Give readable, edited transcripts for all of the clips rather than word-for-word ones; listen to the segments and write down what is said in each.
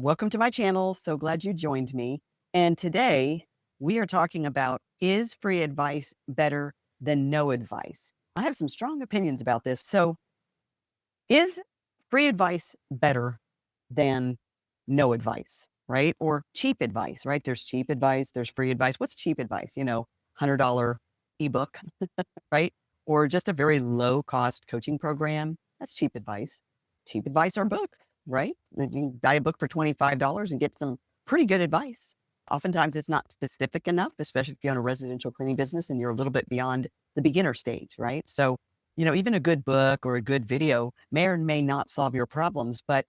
Welcome to my channel. So glad you joined me. And today we are talking about, is free advice better than no advice? I have some strong opinions about this. So is free advice better than no advice, right? Or cheap advice, right? There's cheap advice, there's free advice. What's cheap advice? $100 ebook, right? Or just a very low cost coaching program. That's cheap advice. Cheap advice are books, right? You can buy a book for $25 and get some pretty good advice. Oftentimes it's not specific enough, especially if you own a residential cleaning business and you're a little bit beyond the beginner stage, right? So, even a good book or a good video may or may not solve your problems, but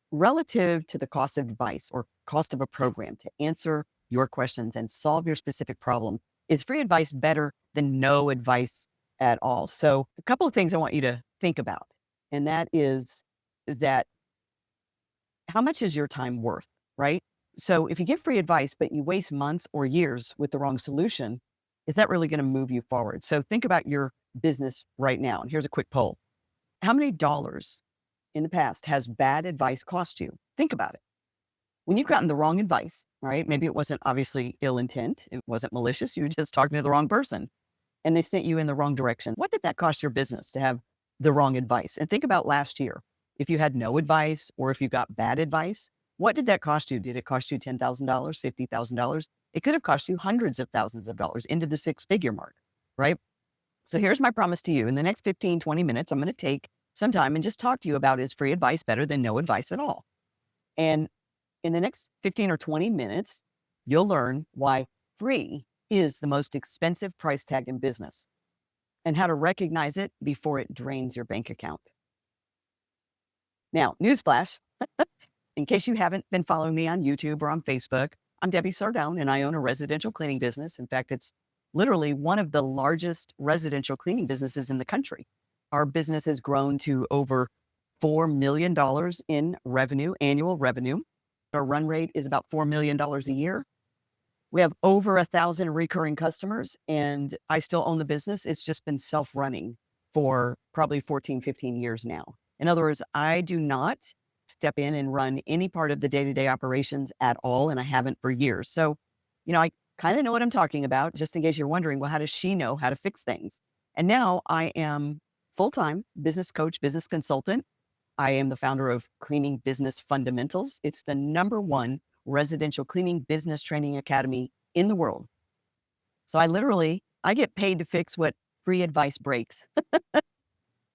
relative to the cost of advice or cost of a program to answer your questions and solve your specific problem, is free advice better than no advice at all? So a couple of things I want you to think about, and that is that how much is your time worth, right? So if you give free advice, but you waste months or years with the wrong solution, is that really going to move you forward? So think about your business right now. And here's a quick poll. How many dollars in the past has bad advice cost you? Think about it. When you've gotten the wrong advice, right? Maybe it wasn't obviously ill intent. It wasn't malicious. You were just talking to the wrong person and they sent you in the wrong direction. What did that cost your business to have the wrong advice? And think about last year. If you had no advice or if you got bad advice, what did that cost you? Did it cost you $10,000, $50,000? It could have cost you hundreds of thousands of dollars, into the six-figure mark, right? So here's my promise to you. In the next 15, 20 minutes, I'm going to take some time and just talk to you about, is free advice better than no advice at all? And in the next 15 or 20 minutes, you'll learn why free is the most expensive price tag in business and how to recognize it before it drains your bank account. Now, newsflash, in case you haven't been following me on YouTube or on Facebook, I'm Debbie Sardone and I own a residential cleaning business. In fact, it's literally one of the largest residential cleaning businesses in the country. Our business has grown to over $4 million in revenue, annual revenue. Our run rate is about $4 million a year. We have over 1,000 recurring customers, and I still own the business. It's just been self-running for probably 14, 15 years now. In other words, I do not step in and run any part of the day-to-day operations at all, and I haven't for years. So, I kind of know what I'm talking about, just in case you're wondering, well, how does she know how to fix things? And now I am full-time business coach, business consultant. I am the founder of Cleaning Business Fundamentals. It's the #1 residential cleaning business training academy in the world. So I get paid to fix what free advice breaks.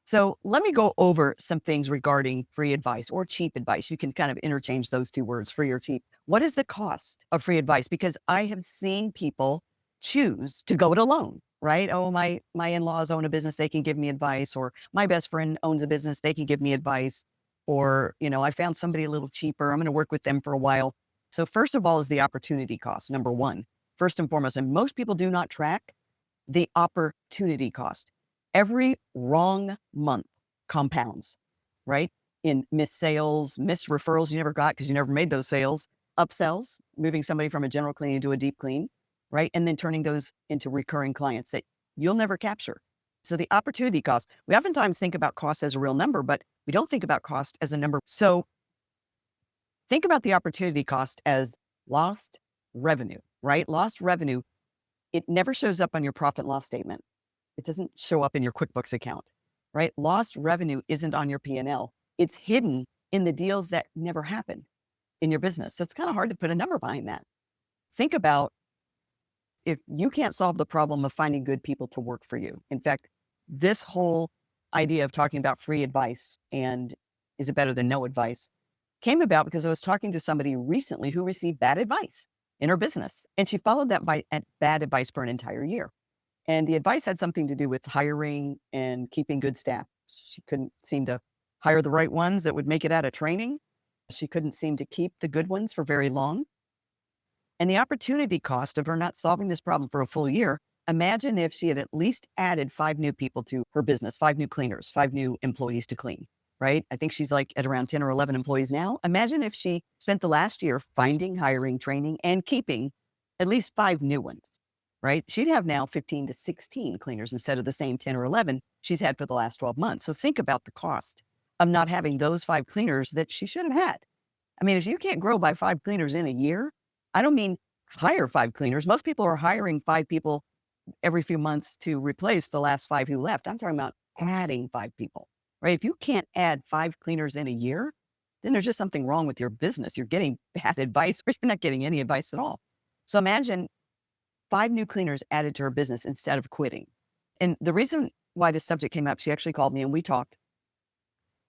So let me go over some things regarding free advice or cheap advice. You can kind of interchange those two words, free or cheap. What is the cost of free advice? Because I have seen people choose to go it alone, right? Oh, my in-laws own a business, they can give me advice. Or my best friend owns a business, they can give me advice. Or, I found somebody a little cheaper, I'm going to work with them for a while. So first of all is the opportunity cost, #1, first and foremost. And most people do not track the opportunity cost. Every wrong month compounds, right? In missed sales, missed referrals you never got because you never made those sales, upsells, moving somebody from a general clean into a deep clean, right? And then turning those into recurring clients that you'll never capture. So the opportunity cost, we oftentimes think about cost as a real number, but we don't think about cost as a number. So think about the opportunity cost as lost revenue, right? Lost revenue, it never shows up on your profit and loss statement. It doesn't show up in your QuickBooks account, right? Lost revenue isn't on your P&L. It's hidden in the deals that never happened in your business. So it's kind of hard to put a number behind that. Think about if you can't solve the problem of finding good people to work for you. In fact, this whole idea of talking about free advice and is it better than no advice came about because I was talking to somebody recently who received bad advice in her business. And she followed that bad advice for an entire year. And the advice had something to do with hiring and keeping good staff. She couldn't seem to hire the right ones that would make it out of training. She couldn't seem to keep the good ones for very long. And the opportunity cost of her not solving this problem for a full year, imagine if she had at least added 5 new people to her business, 5 new cleaners, 5 new employees to clean, right? I think she's like at around 10 or 11 employees now. Imagine if she spent the last year finding, hiring, training, and keeping at least 5 new ones. Right? She'd have now 15 to 16 cleaners instead of the same 10 or 11 she's had for the last 12 months. So think about the cost of not having those 5 cleaners that she should have had. I mean, if you can't grow by 5 cleaners in a year, I don't mean hire 5 cleaners. Most people are hiring 5 people every few months to replace the last 5 who left. I'm talking about adding 5 people, right? If you can't add 5 cleaners in a year, then there's just something wrong with your business. You're getting bad advice or you're not getting any advice at all. So imagine 5 new cleaners added to her business instead of quitting. And the reason why this subject came up, she actually called me and we talked.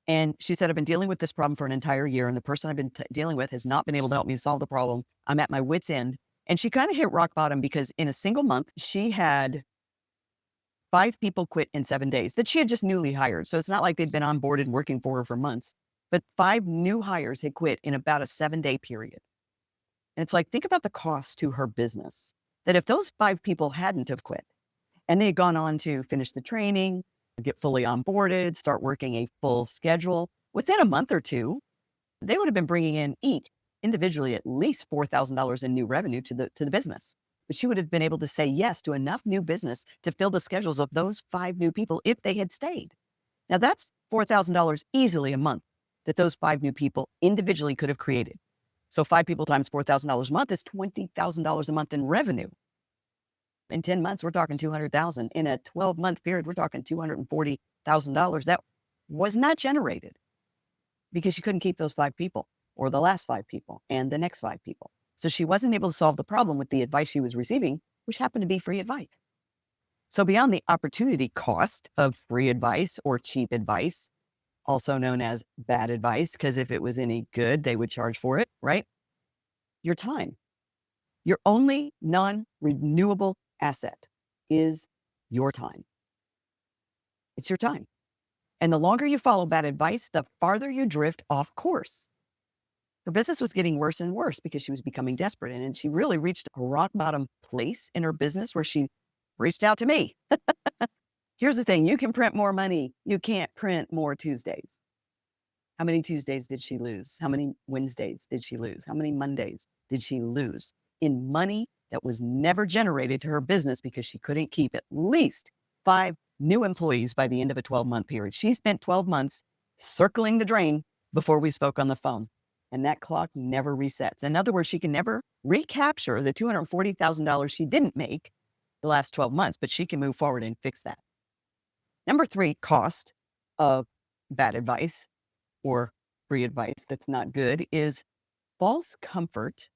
And she said, I've been dealing with this problem for an entire year. And the person I've been dealing with has not been able to help me solve the problem. I'm at my wit's end. And she kind of hit rock bottom because in a single month, she had 5 people quit in 7 days that she had just newly hired. So it's not like they'd been onboarded working for her for months, but 5 new hires had quit in about a 7-day period. And it's like, think about the cost to her business that if those 5 people hadn't have quit and they had gone on to finish the training, get fully onboarded, start working a full schedule, within a month or two, they would have been bringing in each individually at least $4,000 in new revenue to the business. But she would have been able to say yes to enough new business to fill the schedules of those 5 new people if they had stayed. Now that's $4,000 easily a month that those 5 new people individually could have created. So 5 people times $4,000 a month is $20,000 a month in revenue. In 10 months, we're talking $200,000. In a 12-month period, we're talking $240,000 that was not generated because she couldn't keep those 5 people or the last 5 people and the next 5 people. So she wasn't able to solve the problem with the advice she was receiving, which happened to be free advice. So beyond the opportunity cost of free advice or cheap advice, also known as bad advice, because if it was any good, they would charge for it, right? Your time. Your only non-renewable asset is your time. It's your time. And the longer you follow bad advice, the farther you drift off course. Her business was getting worse and worse because she was becoming desperate. And she really reached a rock bottom place in her business where she reached out to me. Here's the thing. You can print more money. You can't print more Tuesdays. How many Tuesdays did she lose? How many Wednesdays did she lose? How many Mondays did she lose in money that was never generated to her business because she couldn't keep at least 5 new employees by the end of a 12-month period? She spent 12 months circling the drain before we spoke on the phone. And that clock never resets. In other words, she can never recapture the $240,000 she didn't make the last 12 months, but she can move forward and fix that. Number 3, cost of bad advice or free advice that's not good is false comfort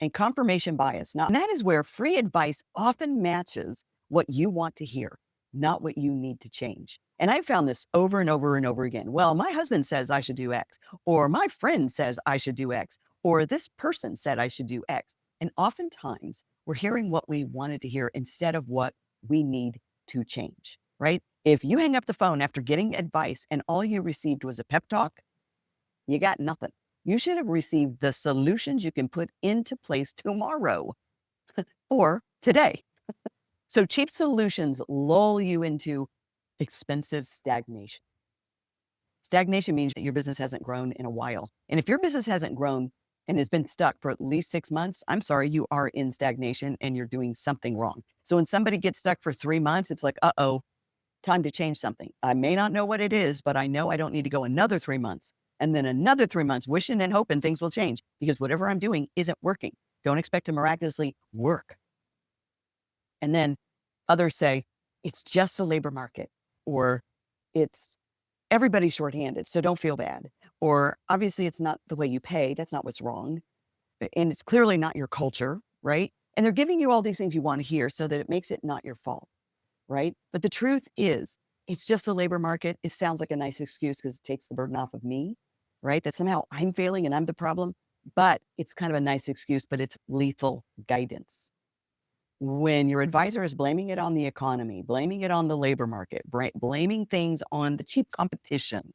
and confirmation bias. Now, that is where free advice often matches what you want to hear, not what you need to change. And I found this over and over and over again. Well, my husband says I should do X, or my friend says I should do X, or this person said I should do X. And oftentimes we're hearing what we wanted to hear instead of what we need to change, right? If you hang up the phone after getting advice and all you received was a pep talk, you got nothing. You should have received the solutions you can put into place tomorrow or today. So cheap solutions lull you into expensive stagnation. Stagnation means that your business hasn't grown in a while. And if your business hasn't grown and has been stuck for at least 6 months, I'm sorry, you are in stagnation and you're doing something wrong. So when somebody gets stuck for 3 months, it's like, uh-oh, time to change something. I may not know what it is, but I know I don't need to go another 3 months and then another 3 months wishing and hoping things will change because whatever I'm doing isn't working. Don't expect to miraculously work. And then others say, it's just the labor market, or it's everybody's shorthanded, so don't feel bad. Or obviously it's not the way you pay. That's not what's wrong. And it's clearly not your culture, right? And they're giving you all these things you want to hear so that it makes it not your fault, right? But the truth is, it's just the labor market. It sounds like a nice excuse because it takes the burden off of me, right? That somehow I'm failing and I'm the problem. But it's kind of a nice excuse, but it's lethal guidance. When your advisor is blaming it on the economy, blaming it on the labor market, blaming things on the cheap competition,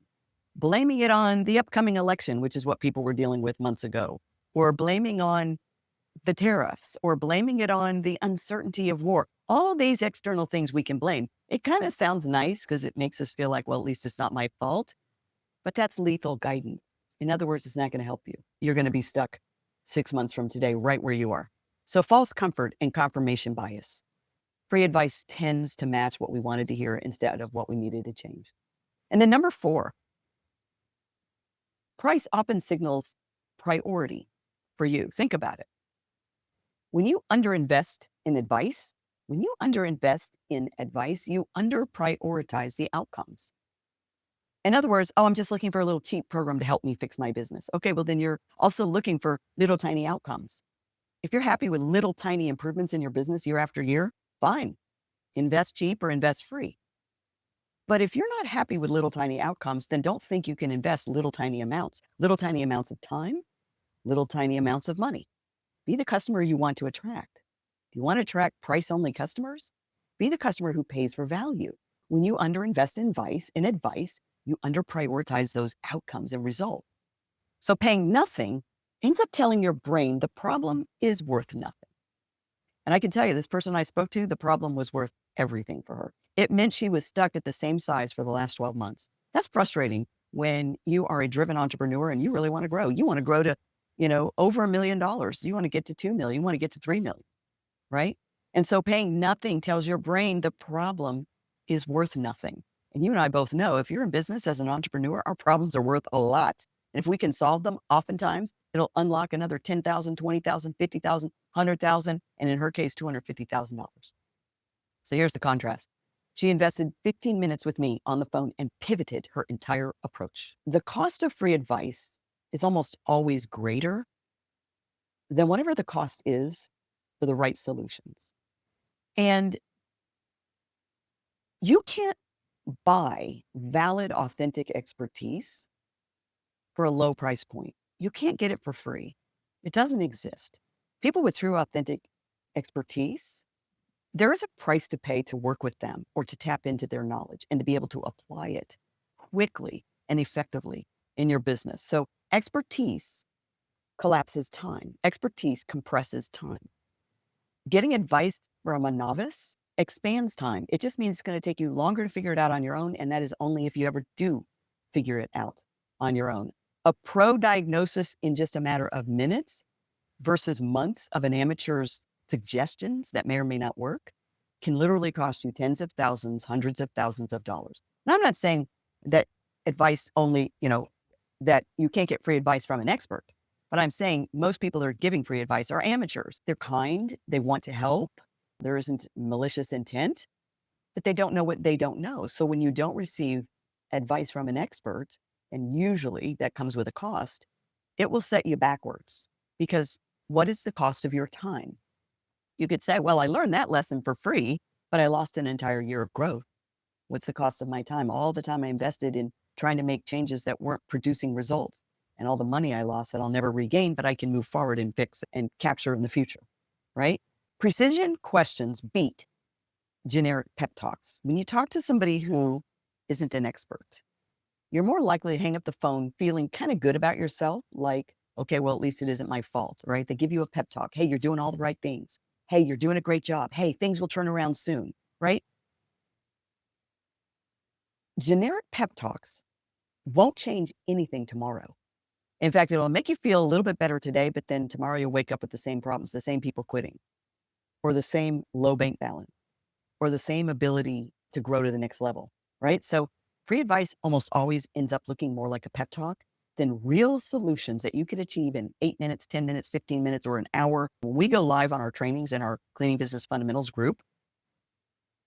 blaming it on the upcoming election, which is what people were dealing with months ago, or blaming on the tariffs, or blaming it on the uncertainty of war, all these external things we can blame. It kind of sounds nice because it makes us feel like, well, at least it's not my fault, but that's lethal guidance. In other words, it's not going to help you. You're going to be stuck 6 months from today, right where you are. So false comfort and confirmation bias. Free advice tends to match what we wanted to hear instead of what we needed to change. And then number 4, price often signals priority for you. Think about it. When you underinvest in advice, you underprioritize the outcomes. In other words, oh, I'm just looking for a little cheap program to help me fix my business. Okay, well, then you're also looking for little tiny outcomes. If you're happy with little tiny improvements in your business year after year, fine. Invest cheap or invest free. But if you're not happy with little tiny outcomes, then don't think you can invest little tiny amounts of time, little tiny amounts of money. Be the customer you want to attract. If you want to attract price-only customers, be the customer who pays for value. When you underinvest in advice, you underprioritize those outcomes and results. So paying nothing ends up telling your brain the problem is worth nothing. And I can tell you, this person I spoke to, the problem was worth everything for her. It meant she was stuck at the same size for the last 12 months. That's frustrating when you are a driven entrepreneur and you really want to grow. You want to grow to, over $1 million. You want to get to 2 million. You want to get to 3 million, right? And so paying nothing tells your brain the problem is worth nothing. And you and I both know if you're in business as an entrepreneur, our problems are worth a lot. And if we can solve them, oftentimes it'll unlock another $10,000, $20,000, $50,000, $100,000, and in her case, $250,000. So here's the contrast. She invested 15 minutes with me on the phone and pivoted her entire approach. The cost of free advice is almost always greater than whatever the cost is for the right solutions. And you can't buy valid, authentic expertise for a low price point. You can't get it for free. It doesn't exist. People with true, authentic expertise, there is a price to pay to work with them or to tap into their knowledge and to be able to apply it quickly and effectively in your business. So expertise collapses time. Expertise compresses time. Getting advice from a novice expands time. It just means it's going to take you longer to figure it out on your own. And that is only if you ever do figure it out on your own. A pro diagnosis in just a matter of minutes versus months of an amateur's suggestions that may or may not work can literally cost you tens of thousands, hundreds of thousands of dollars. And I'm not saying that advice only, that you can't get free advice from an expert, but I'm saying most people that are giving free advice are amateurs. They're kind, they want to help, there isn't malicious intent, but they don't know what they don't know. So when you don't receive advice from an expert, and usually that comes with a cost, it will set you backwards. Because what is the cost of your time? You could say, well, I learned that lesson for free, but I lost an entire year of growth. What's the cost of my time? All the time I invested in trying to make changes that weren't producing results, and all the money I lost that I'll never regain, but I can move forward and fix and capture in the future, right? Precision questions beat generic pep talks. When you talk to somebody who isn't an expert, you're more likely to hang up the phone feeling kind of good about yourself, like, okay, well, at least it isn't my fault, right? They give you a pep talk. Hey, you're doing all the right things. Hey, you're doing a great job. Hey, things will turn around soon, right? Generic pep talks won't change anything tomorrow. In fact, it'll make you feel a little bit better today, but then tomorrow you'll wake up with the same problems, the same people quitting, or the same low bank balance, or the same ability to grow to the next level, right? So free advice almost always ends up looking more like a pep talk than real solutions that you could achieve in 8 minutes, 10 minutes, 15 minutes, or an hour. When we go live on our trainings in our Cleaning Business Fundamentals group,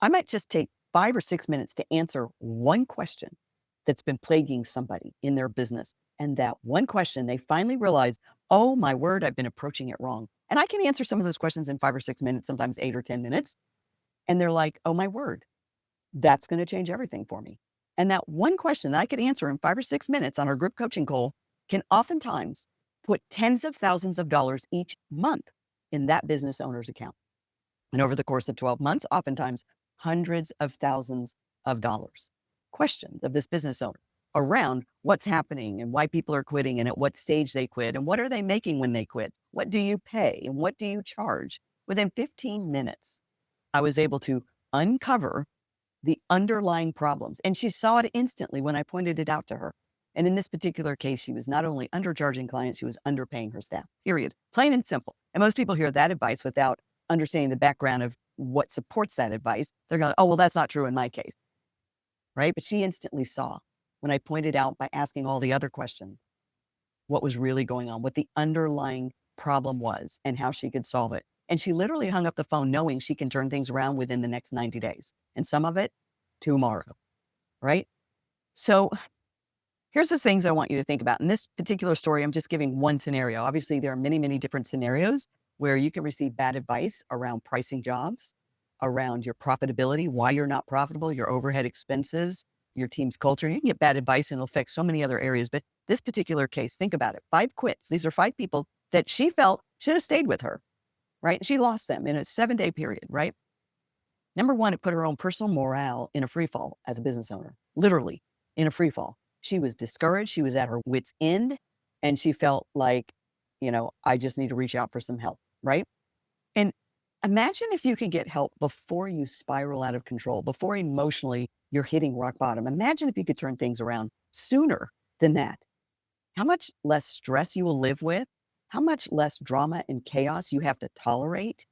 I might just take 5 or 6 minutes to answer one question that's been plaguing somebody in their business. And that one question, they finally realize, oh my word, I've been approaching it wrong. And I can answer some of those questions in 5 or 6 minutes, sometimes 8 or 10 minutes. And they're like, oh my word, that's going to change everything for me. And that one question that I could answer in 5 or 6 minutes on our group coaching call can oftentimes put tens of thousands of dollars each month in that business owner's account. And over the course of 12 months, oftentimes hundreds of thousands of dollars. Questions of this business owner around what's happening and why people are quitting and at what stage they quit and what are they making when they quit? What do you pay and what do you charge? Within 15 minutes, I was able to uncover the underlying problems. And she saw it instantly when I pointed it out to her. And in this particular case, she was not only undercharging clients, she was underpaying her staff, period. Plain and simple. And most people hear that advice without understanding the background of what supports that advice. They're going, oh, well, that's not true in my case, right? But she instantly saw when I pointed out by asking all the other questions what was really going on, what the underlying problem was, and how she could solve it. And she literally hung up the phone knowing she can turn things around within the next 90 days, and some of it tomorrow, right? So here's the things I want you to think about. In this particular story, I'm just giving one scenario. Obviously, there are many, many different scenarios where you can receive bad advice around pricing jobs, around your profitability, why you're not profitable, your overhead expenses, your team's culture. You can get bad advice and it'll affect so many other areas. But this particular case, think about it. 5 quits. These are 5 people that she felt should have stayed with her, right? She lost them in a 7-day period, right? Number one, it put her own personal morale in a free fall as a business owner, literally in a free fall. She was discouraged. She was at her wit's end. And she felt like, I just need to reach out for some help, right? And imagine if you could get help before you spiral out of control, before emotionally you're hitting rock bottom. Imagine if you could turn things around sooner than that. How much less stress you will live with, how much less drama and chaos you have to tolerate,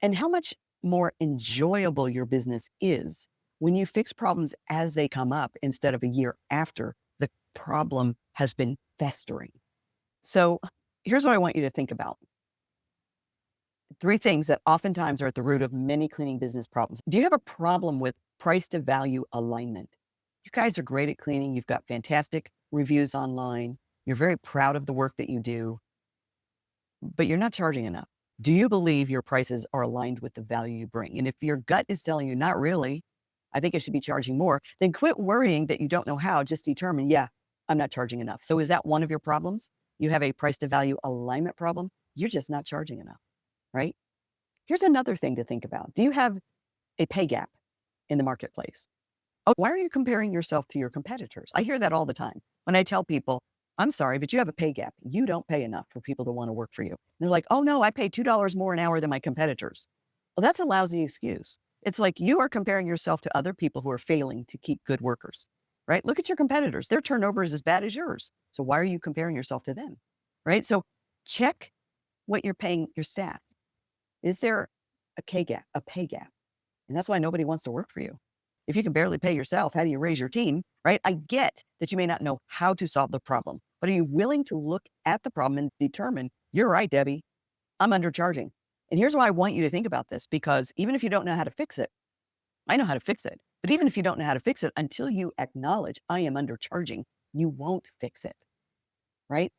and how much more enjoyable your business is when you fix problems as they come up instead of a year after the problem has been festering. So here's what I want you to think about. 3 things that oftentimes are at the root of many cleaning business problems. Do you have a problem with price to value alignment? You guys are great at cleaning. You've got fantastic reviews online. You're very proud of the work that you do, but you're not charging enough. Do you believe your prices are aligned with the value you bring? And if your gut is telling you not really, I think I should be charging more, then quit worrying that you don't know how. Just determine, yeah, I'm not charging enough. So is that one of your problems? You have a price to value alignment problem. You're just not charging enough, right? Here's another thing to think about. Do you have a pay gap in the marketplace? Oh, why are you comparing yourself to your competitors? I hear that all the time. When I tell people, I'm sorry, but you have a pay gap. You don't pay enough for people to want to work for you. And they're like, oh no, I pay $2 more an hour than my competitors. Well, that's a lousy excuse. It's like you are comparing yourself to other people who are failing to keep good workers, right? Look at your competitors. Their turnover is as bad as yours. So why are you comparing yourself to them, right? So check what you're paying your staff. Is there a pay gap? And that's why nobody wants to work for you. If you can barely pay yourself, how do you raise your team, right? I get that you may not know how to solve the problem, but are you willing to look at the problem and determine, you're right, Debbie, I'm undercharging. And here's why I want you to think about this, because even if you don't know how to fix it, I know how to fix it. But even if you don't know how to fix it, until you acknowledge I am undercharging, you won't fix it, right?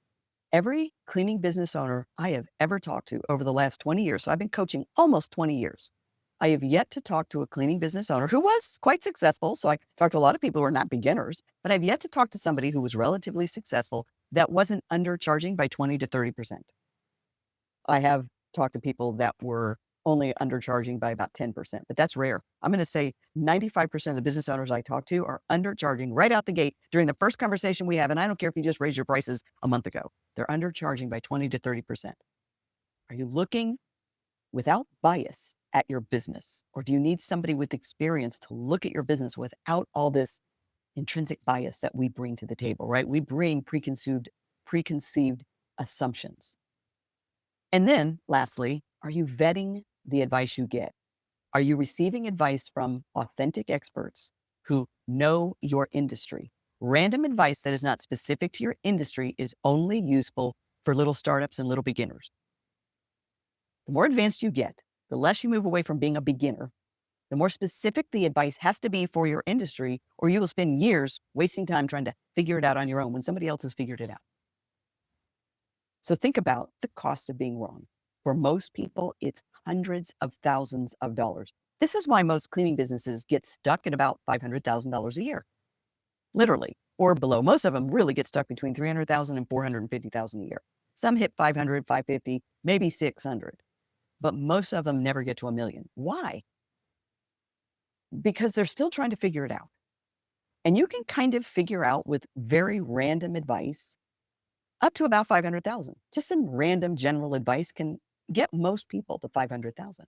Every cleaning business owner I have ever talked to over the last 20 years, so I've been coaching almost 20 years, I have yet to talk to a cleaning business owner who was quite successful. So I talked to a lot of people who are not beginners, but I've yet to talk to somebody who was relatively successful that wasn't undercharging by 20 to 30%. I have talked to people that were only undercharging by about 10%, but that's rare. I'm going to say 95% of the business owners I talk to are undercharging right out the gate during the first conversation we have. And I don't care if you just raised your prices a month ago, they're undercharging by 20 to 30%. Are you looking without bias at your business? Or do you need somebody with experience to look at your business without all this intrinsic bias that we bring to the table, right? We bring preconceived assumptions. And then lastly, are you vetting the advice you get? Are you receiving advice from authentic experts who know your industry? Random advice that is not specific to your industry is only useful for little startups and little beginners. The more advanced you get, the less you move away from being a beginner, the more specific the advice has to be for your industry, or you will spend years wasting time trying to figure it out on your own when somebody else has figured it out. So think about the cost of being wrong. For most people, it's hundreds of thousands of dollars. This is why most cleaning businesses get stuck at about $500,000 a year, literally, or below. Most of them really get stuck between $300,000 and $450,000 a year. Some hit 500, 550, maybe 600. But most of them never get to $1 million. Why? Because they're still trying to figure it out. And you can kind of figure out with very random advice up to about 500,000. Just some random general advice can get most people to 500,000.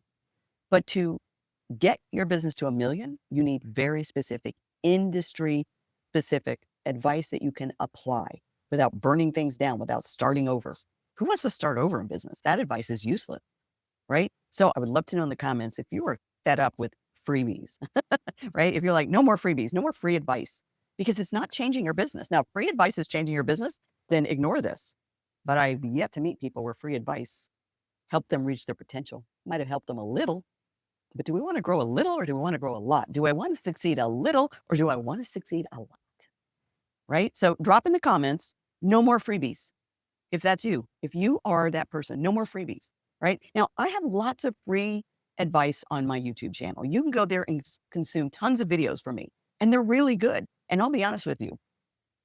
But to get your business to $1 million, you need very specific, industry specific advice that you can apply without burning things down, without starting over. Who wants to start over in business? That advice is useless, right? So I would love to know in the comments if you are fed up with freebies, right? If you're like, no more freebies, no more free advice, because it's not changing your business. Now, free advice is changing your business. then ignore this. But I've yet to meet people where free advice helped them reach their potential. Might have helped them a little, but do we want to grow a little or do we want to grow a lot? Do I want to succeed a little or do I want to succeed a lot? Right? So drop in the comments, no more freebies. If that's you, if you are that person, no more freebies, right? Now, I have lots of free advice on my YouTube channel. You can go there and consume tons of videos from me, and they're really good. And I'll be honest with you,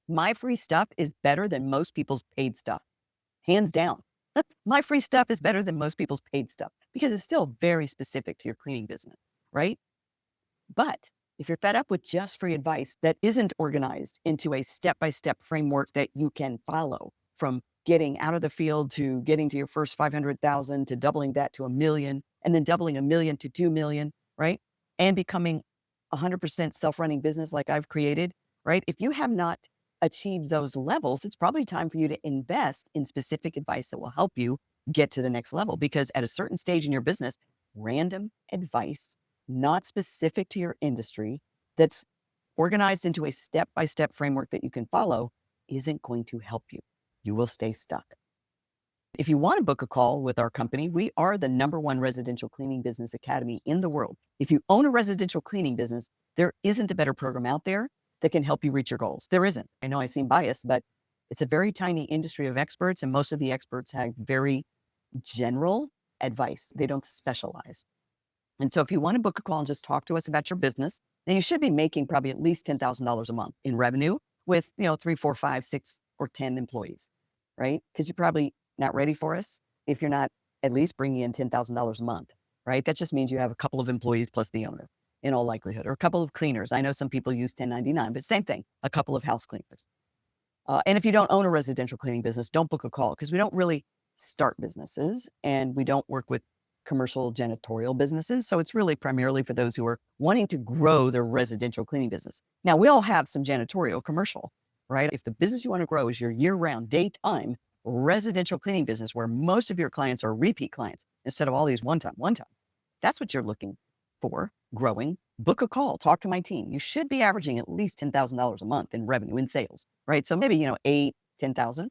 my free stuff is better than most people's paid stuff, hands down. My free stuff is better than most people's paid stuff because it's still very specific to your cleaning business, right? But if you're fed up with just free advice that isn't organized into a step-by-step framework that you can follow, from getting out of the field to getting to your first 500,000 to doubling that to 1 million, and then doubling 1 million to 2 million, right? And becoming 100% self-running business like I've created, right? If you have not achieved those levels, it's probably time for you to invest in specific advice that will help you get to the next level. Because at a certain stage in your business, random advice, not specific to your industry, that's organized into a step-by-step framework that you can follow, isn't going to help you. You will stay stuck. If you want to book a call with our company, we are the #1 residential cleaning business academy in the world. If you own a residential cleaning business, there isn't a better program out there that can help you reach your goals. There isn't. I know I seem biased, but it's a very tiny industry of experts, and most of the experts have very general advice. They don't specialize. And so if you want to book a call and just talk to us about your business, then you should be making probably at least $10,000 a month in revenue with, 3, 4, 5, 6, or 10 employees, right? Because you're probably not ready for us if you're not at least bringing in $10,000 a month, right? That just means you have a couple of employees plus the owner in all likelihood, or a couple of cleaners. I know some people use 1099, but same thing, a couple of house cleaners. And if you don't own a residential cleaning business, don't book a call because we don't really start businesses and we don't work with commercial janitorial businesses. So it's really primarily for those who are wanting to grow their residential cleaning business. Now, we all have some janitorial commercial, right? If the business you want to grow is your year-round, daytime residential cleaning business where most of your clients are repeat clients instead of all these one-time, that's what you're looking for, growing, book a call, talk to my team. You should be averaging at least $10,000 a month in revenue, in sales, right? So maybe, 8, 10,000.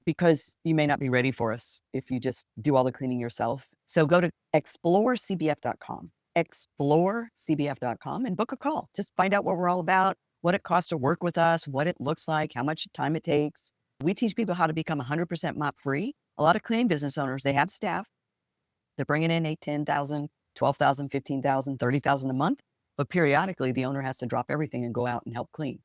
Because you may not be ready for us if you just do all the cleaning yourself. So go to explorecbf.com, explorecbf.com, and book a call. Just find out what we're all about, what it costs to work with us, what it looks like, how much time it takes. We teach people how to become 100% mop-free. A lot of cleaning business owners, they have staff. They're bringing in 8, 10,000, 12,000, 15,000, 30,000 a month. But periodically, the owner has to drop everything and go out and help clean.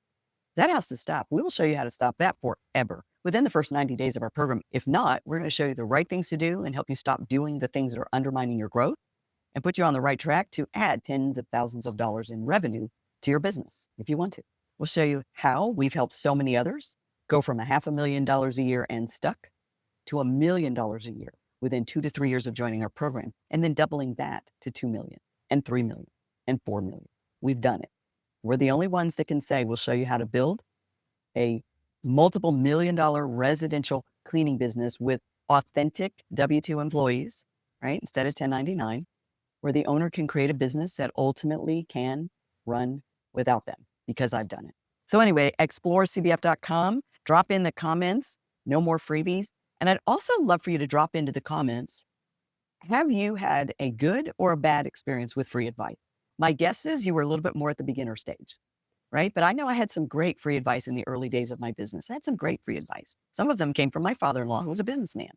That has to stop. We will show you how to stop that forever within the first 90 days of our program. If not, we're going to show you the right things to do and help you stop doing the things that are undermining your growth and put you on the right track to add tens of thousands of dollars in revenue to your business if you want to. We'll show you how we've helped so many others go from $500,000 a year and stuck to $1 million a year within 2 to 3 years of joining our program, and then doubling that to 2 million and 3 million and 4 million. We've done it. We're the only ones that can say we'll show you how to build a multiple $1 million residential cleaning business with authentic W-2 employees, right? Instead of 1099, where the owner can create a business that ultimately can run without them, because I've done it. So anyway, explorecbf.com, drop in the comments, no more freebies. And I'd also love for you to drop into the comments, have you had a good or a bad experience with free advice? My guess is you were a little bit more at the beginner stage, right? But I know I had some great free advice in the early days of my business. I had some great free advice. Some of them came from my father-in-law, who was a businessman.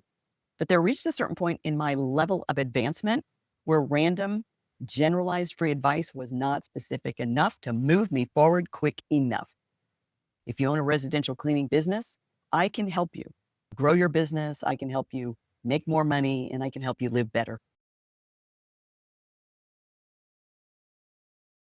But there reached a certain point in my level of advancement where random, generalized free advice was not specific enough to move me forward quick enough. If you own a residential cleaning business, I can help you grow your business. I can help you make more money, and I can help you live better